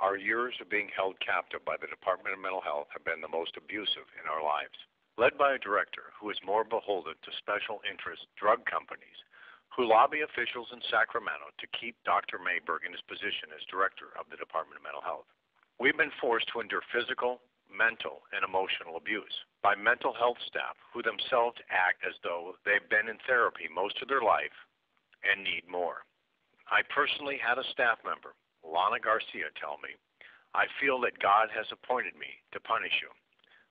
Our years of being held captive by the Department of Mental Health have been the most abusive in our lives. Led by a director who is more beholden to special interest drug companies who lobby officials in Sacramento to keep Dr. Mayberg in his position as director of the Department of Mental Health. We've been forced to endure physical, mental, and emotional abuse by mental health staff who themselves act as though they've been in therapy most of their life and need more. I personally had a staff member, Lana Garcia, tell me, "I feel that God has appointed me to punish you."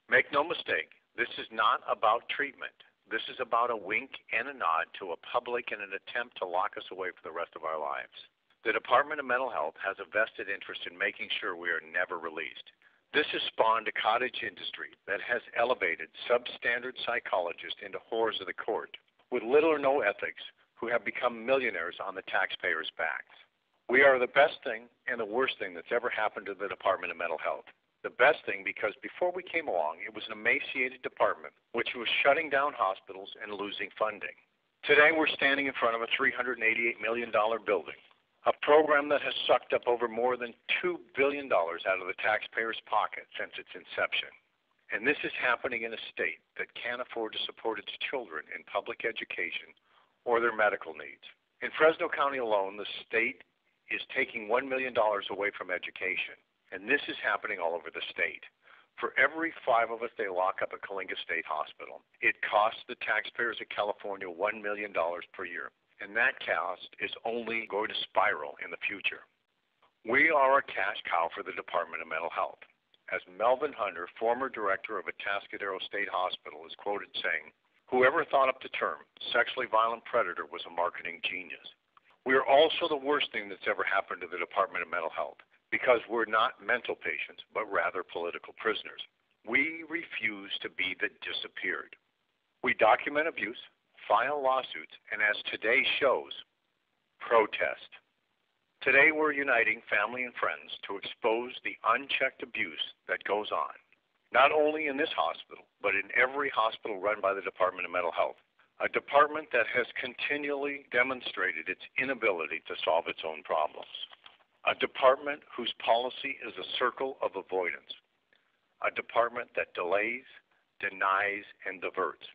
Make no mistake, this is not about treatment. This is about a wink and a nod to a public in an attempt to lock us away for the rest of our lives. The Department of Mental Health has a vested interest in making sure we are never released. This has spawned a cottage industry that has elevated substandard psychologists into whores of the court with little or no ethics who have become millionaires on the taxpayers' backs. We are the best thing and the worst thing that's ever happened to the Department of Mental Health. The best thing because before we came along, it was an emaciated department which was shutting down hospitals and losing funding. Today we're standing in front of a $388 million building, a program that has sucked up over more than $2 billion out of the taxpayers' pocket since its inception. And this is happening in a state that can't afford to support its children in public education or their medical needs. In Fresno County alone, the state is taking $1 million away from education, and this is happening all over the state. For every 5 of us they lock up at Coalinga State Hospital, it costs the taxpayers of California $1 million per year, and that cost is only going to spiral in the future. We are a cash cow for the Department of Mental Health. As Melvin Hunter, former director of Atascadero State Hospital, is quoted saying, "Whoever thought up the term sexually violent predator was a marketing genius." We are also the worst thing that's ever happened to the Department of Mental Health because we're not mental patients, but rather political prisoners. We refuse to be the disappeared. We document abuse, file lawsuits, and as today shows, protest. Today we're uniting family and friends to expose the unchecked abuse that goes on, not only in this hospital, but in every hospital run by the Department of Mental Health. A department that has continually demonstrated its inability to solve its own problems. A department whose policy is a circle of avoidance. A department that delays, denies, and diverts.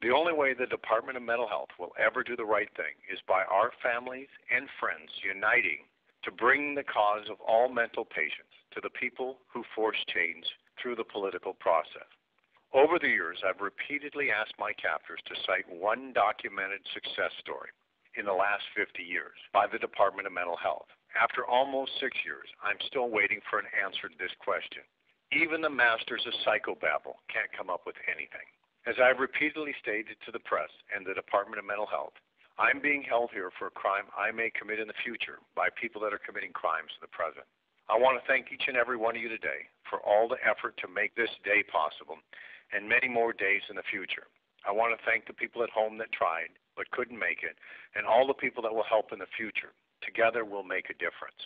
The only way the Department of Mental Health will ever do the right thing is by our families and friends uniting to bring the cause of all mental patients to the people who force change through the political process. Over the years, I've repeatedly asked my captors to cite one documented success story in the last 50 years by the Department of Mental Health. After almost 6 years, I'm still waiting for an answer to this question. Even the masters of psychobabble can't come up with anything. As I've repeatedly stated to the press and the Department of Mental Health, I'm being held here for a crime I may commit in the future by people that are committing crimes in the present. I want to thank each and every one of you today for all the effort to make this day possible and many more days in the future. I want to thank the people at home that tried but couldn't make it, and all the people that will help in the future. Together we'll make a difference.